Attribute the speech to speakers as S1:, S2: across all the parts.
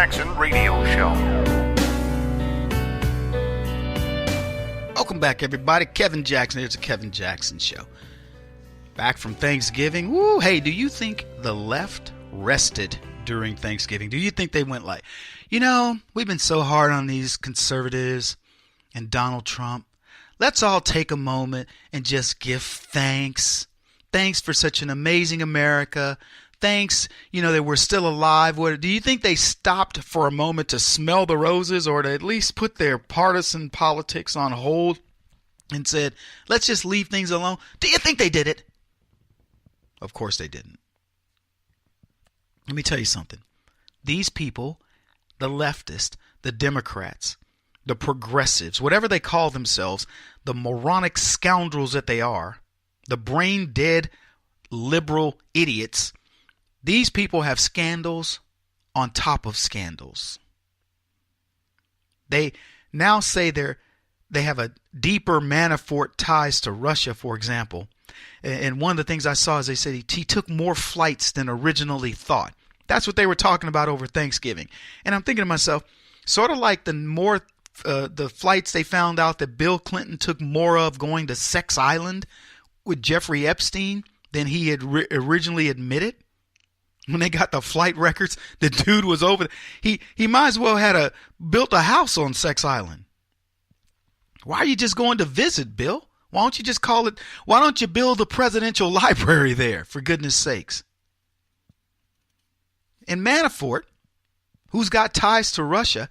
S1: Jackson Radio Show.
S2: Welcome back, everybody. Kevin Jackson. Here's the Kevin Jackson Show. Back from Thanksgiving. Woo! Hey, do you think the left rested during Thanksgiving? Do you think they went like, we've been so hard on these conservatives and Donald Trump. Let's all take a moment and just give thanks. Thanks for such an amazing America. Thanks, that we're still alive. Do you think they stopped for a moment to smell the roses or to at least put their partisan politics on hold and said, let's just leave things alone? Do you think they did it? Of course they didn't. Let me tell you something. These people, the leftists, the Democrats, the progressives, whatever they call themselves, the moronic scoundrels that they are, the brain-dead liberal idiots, these people have scandals on top of scandals. They now say they have a deeper Manafort ties to Russia, for example. And one of the things I saw is they said he took more flights than originally thought. That's what they were talking about over Thanksgiving. And I'm thinking to myself, sort of like the flights they found out that Bill Clinton took more of going to Sex Island with Jeffrey Epstein than he had originally admitted. When they got the flight records, the dude was over. He might as well had built a house on Sex Island. Why are you just going to visit, Bill? Why don't you just call it? Why don't you build a presidential library there, for goodness sakes? And Manafort, who's got ties to Russia,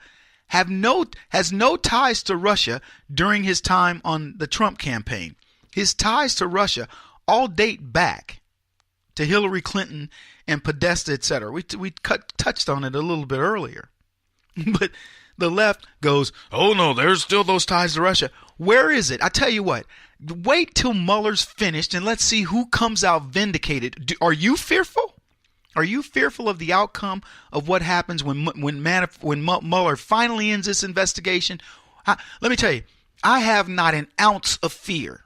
S2: has no ties to Russia during his time on the Trump campaign. His ties to Russia all date back to Hillary Clinton and Podesta, etc. We touched on it a little bit earlier. But the left goes, oh no, there's still those ties to Russia. Where is it? I tell you what, wait till Mueller's finished and let's see who comes out vindicated. Are you fearful? Are you fearful of the outcome of what happens when Mueller finally ends this investigation? Let me tell you, I have not an ounce of fear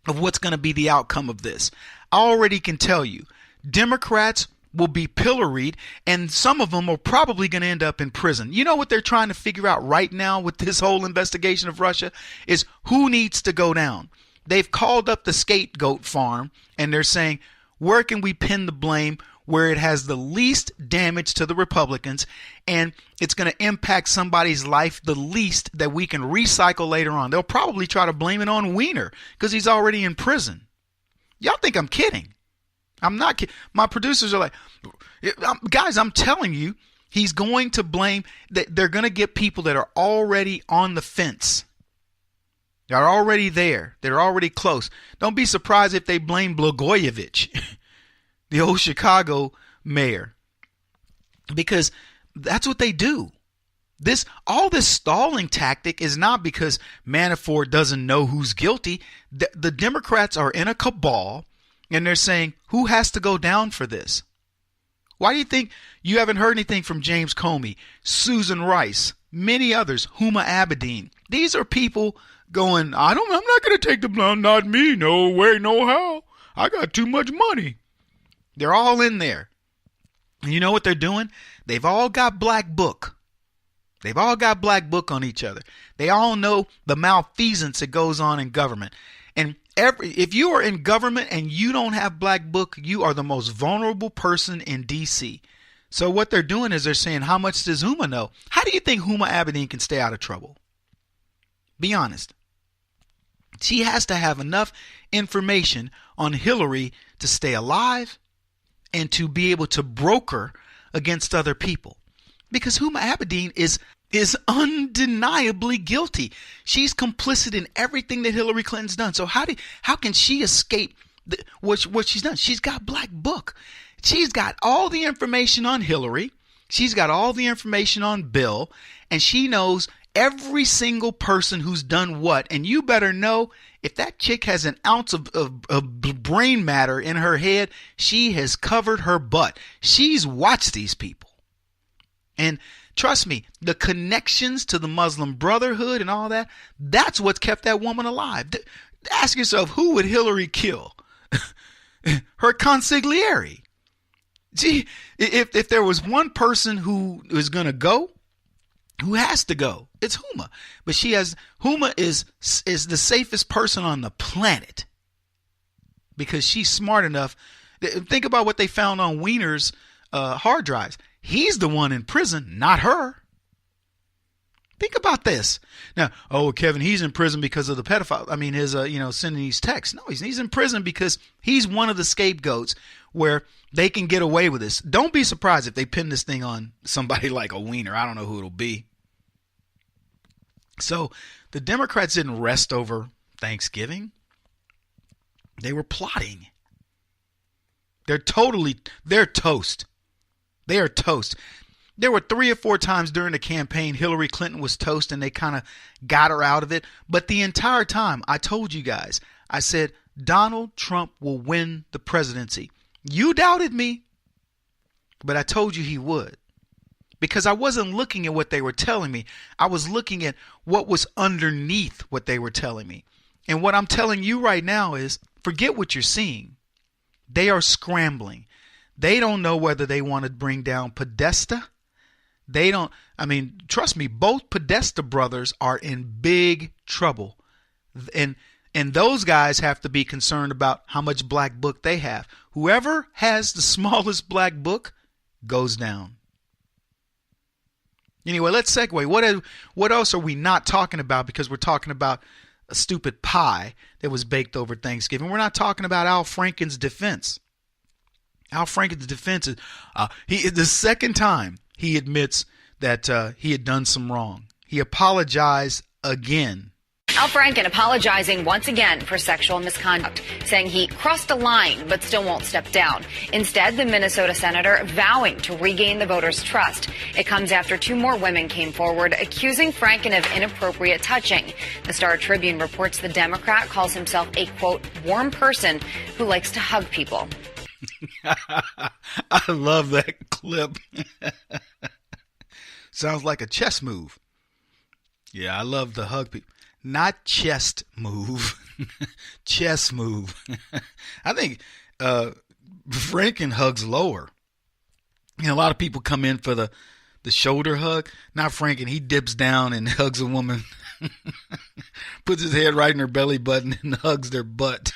S2: of what's going to be the outcome of this. I already can tell you, Democrats will be pilloried, and some of them are probably going to end up in prison. You know what they're trying to figure out right now with this whole investigation of Russia is who needs to go down. They've called up the scapegoat farm, and they're saying, where can we pin the blame where it has the least damage to the Republicans, and it's going to impact somebody's life the least that we can recycle later on. They'll probably try to blame it on Weiner because he's already in prison. Y'all think I'm kidding. I'm not kidding. My producers are like, guys, I'm telling you, he's going to blame that. They're going to get people that are already on the fence. They're already there. They're already close. Don't be surprised if they blame Blagojevich, the old Chicago mayor, because that's what they do. All this stalling tactic is not because Manafort doesn't know who's guilty. The Democrats are in a cabal, and they're saying, who has to go down for this? Why do you think you haven't heard anything from James Comey, Susan Rice, many others, Huma Abedin? These are people going, I'm not going to take the blame. Not me. No way, no how. I got too much money. They're all in there. And you know what they're doing? They've all got black book. They've all got black book on each other. They all know the malfeasance that goes on in government. And if you are in government and you don't have black book, you are the most vulnerable person in D.C. So what they're doing is they're saying, how much does Huma know? How do you think Huma Abedin can stay out of trouble? Be honest. She has to have enough information on Hillary to stay alive and to be able to broker against other people. Because Huma Abedin is undeniably guilty. She's complicit in everything that Hillary Clinton's done. So how can she escape what she's done? She's got black book. She's got all the information on Hillary. She's got all the information on Bill. And she knows every single person who's done what. And you better know, if that chick has an ounce of brain matter in her head, she has covered her butt. She's watched these people. And trust me, the connections to the Muslim Brotherhood and all that, that's what's kept that woman alive. Ask yourself, who would Hillary kill? Her consigliere. Gee, if there was one person who is going to go, who has to go, it's Huma. But Huma is the safest person on the planet because she's smart enough. Think about what they found on Wiener's hard drives. He's the one in prison, not her. Think about this. Now, Kevin, he's in prison because of the pedophile. I mean, his, sending these texts. No, he's in prison because he's one of the scapegoats where they can get away with this. Don't be surprised if they pin this thing on somebody like a Wiener. I don't know who it'll be. So the Democrats didn't rest over Thanksgiving. They were plotting. They're toast. They are toast. There were 3 or 4 times during the campaign Hillary Clinton was toast and they kind of got her out of it. But the entire time I told you guys, I said, Donald Trump will win the presidency. You doubted me, but I told you he would. Because I wasn't looking at what they were telling me. I was looking at what was underneath what they were telling me. And what I'm telling you right now is forget what you're seeing. They are scrambling. They don't know whether they want to bring down Podesta. Trust me, both Podesta brothers are in big trouble. And those guys have to be concerned about how much black book they have. Whoever has the smallest black book goes down. Anyway, let's segue. What else are we not talking about? Because we're talking about a stupid pie that was baked over Thanksgiving. We're not talking about Al Franken's defense. Al Franken's defense is the second time he admits that he had done some wrong. He apologized again.
S1: Al Franken apologizing once again for sexual misconduct, saying he crossed a line but still won't step down. Instead, the Minnesota senator vowing to regain the voters' trust. It comes after 2 more women came forward accusing Franken of inappropriate touching. The Star Tribune reports the Democrat calls himself a, quote, warm person who likes to hug people.
S2: I love that clip. Sounds like a chess move. Yeah, I love the hug people. Not chest move, chess move. I think Franken hugs lower. A lot of people come in for the shoulder hug. Not Franken. He dips down and hugs a woman, puts his head right in her belly button and hugs their butt.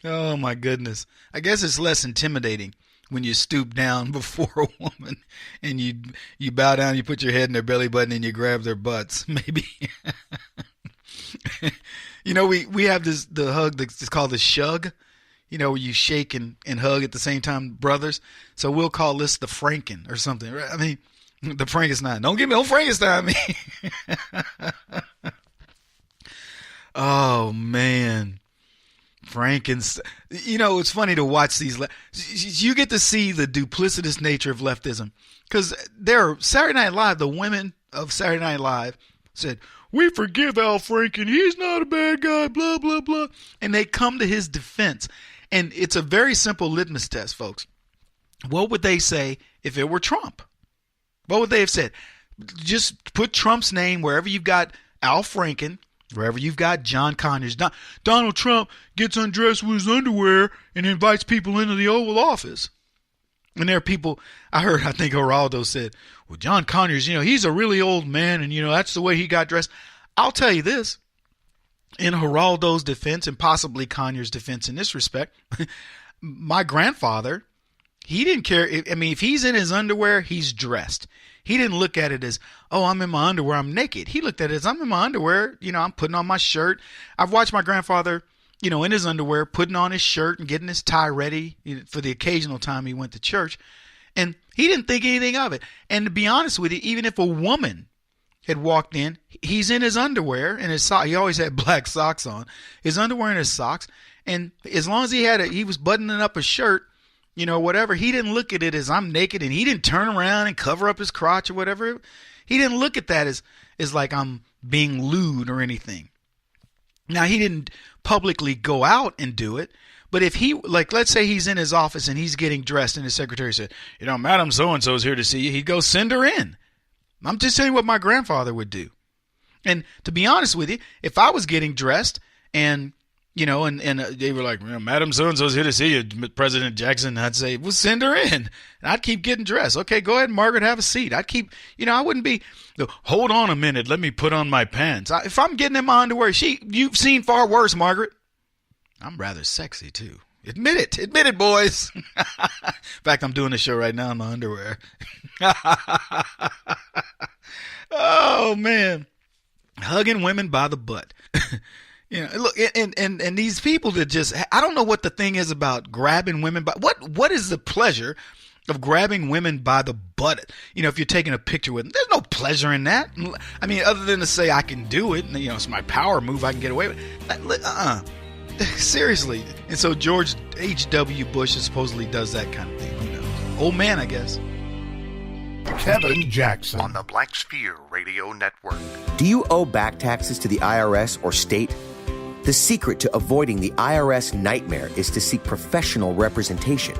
S2: Oh, my goodness. I guess it's less intimidating when you stoop down before a woman and you bow down, you put your head in their belly button and you grab their butts. Maybe. We have the hug that's called the shug, where you shake and hug at the same time, brothers. So we'll call this the Franken or something. I mean, the Frankenstein. Don't Frankenstein me. Oh, man. Frankenstein. It's funny to watch these. You get to see the duplicitous nature of leftism. Because Saturday Night Live, the women of Saturday Night Live said, we forgive Al Franken. He's not a bad guy, blah, blah, blah. And they come to his defense. And it's a very simple litmus test, folks. What would they say if it were Trump? What would they have said? Just put Trump's name wherever you've got Al Franken, wherever you've got John Conyers. Donald Trump gets undressed with his underwear and invites people into the Oval Office. And there are people, I think Geraldo said, well, John Conyers, he's a really old man and, that's the way he got dressed. I'll tell you this, in Geraldo's defense and possibly Conyers' defense in this respect, my grandfather, he didn't care. If he's in his underwear, he's dressed. He didn't look at it as, oh, I'm in my underwear, I'm naked. He looked at it as, I'm in my underwear, I'm putting on my shirt. I've watched my grandfather, in his underwear, putting on his shirt and getting his tie ready for the occasional time he went to church. And he didn't think anything of it. And to be honest with you, even if a woman had walked in, he's in his underwear and his socks. He always had black socks on, his underwear and his socks. And as long as he was buttoning up his shirt, whatever, he didn't look at it as I'm naked, and he didn't turn around and cover up his crotch or whatever. He didn't look at that as like I'm being lewd or anything. Now, he didn't publicly go out and do it, but if he, let's say he's in his office and he's getting dressed and his secretary said, Madam so-and-so is here to see you, he'd go, send her in. I'm just telling you what my grandfather would do. And to be honest with you, if I was getting dressed and You know, and they were like, Madam So-and-so's here to see you, President Jackson. I'd say, well, send her in. And I'd keep getting dressed. Okay, go ahead, Margaret, have a seat. I'd keep, I wouldn't be, hold on a minute, let me put on my pants. If I'm getting in my underwear, you've seen far worse, Margaret. I'm rather sexy, too. Admit it, boys. In fact, I'm doing the show right now in my underwear. Oh, man. Hugging women by the butt. Look, and these people that just, I don't know what the thing is about grabbing women by, what is the pleasure of grabbing women by the butt? If you're taking a picture with them, there's no pleasure in that. I mean, other than to say I can do it, and, it's my power move, I can get away with it. Seriously. And so George H.W. Bush supposedly does that kind of thing. Who knows? Old man, I guess.
S3: Kevin Jackson
S4: on the Black Sphere Radio Network.
S5: Do you owe back taxes to the IRS or state? The secret to avoiding the IRS nightmare is to seek professional representation.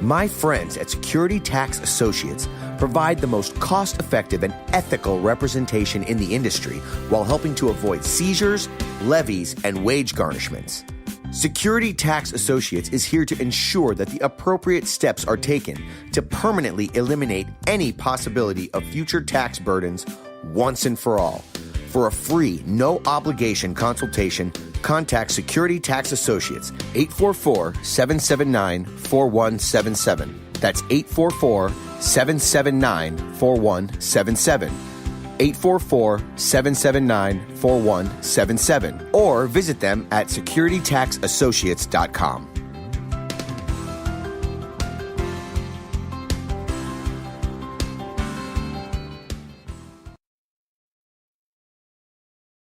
S5: My friends at Security Tax Associates provide the most cost-effective and ethical representation in the industry while helping to avoid seizures, levies, and wage garnishments. Security Tax Associates is here to ensure that the appropriate steps are taken to permanently eliminate any possibility of future tax burdens once and for all. For a free, no-obligation consultation, contact Security Tax Associates, 844-779-4177. That's 844-779-4177. 844-779-4177. Or visit them at securitytaxassociates.com.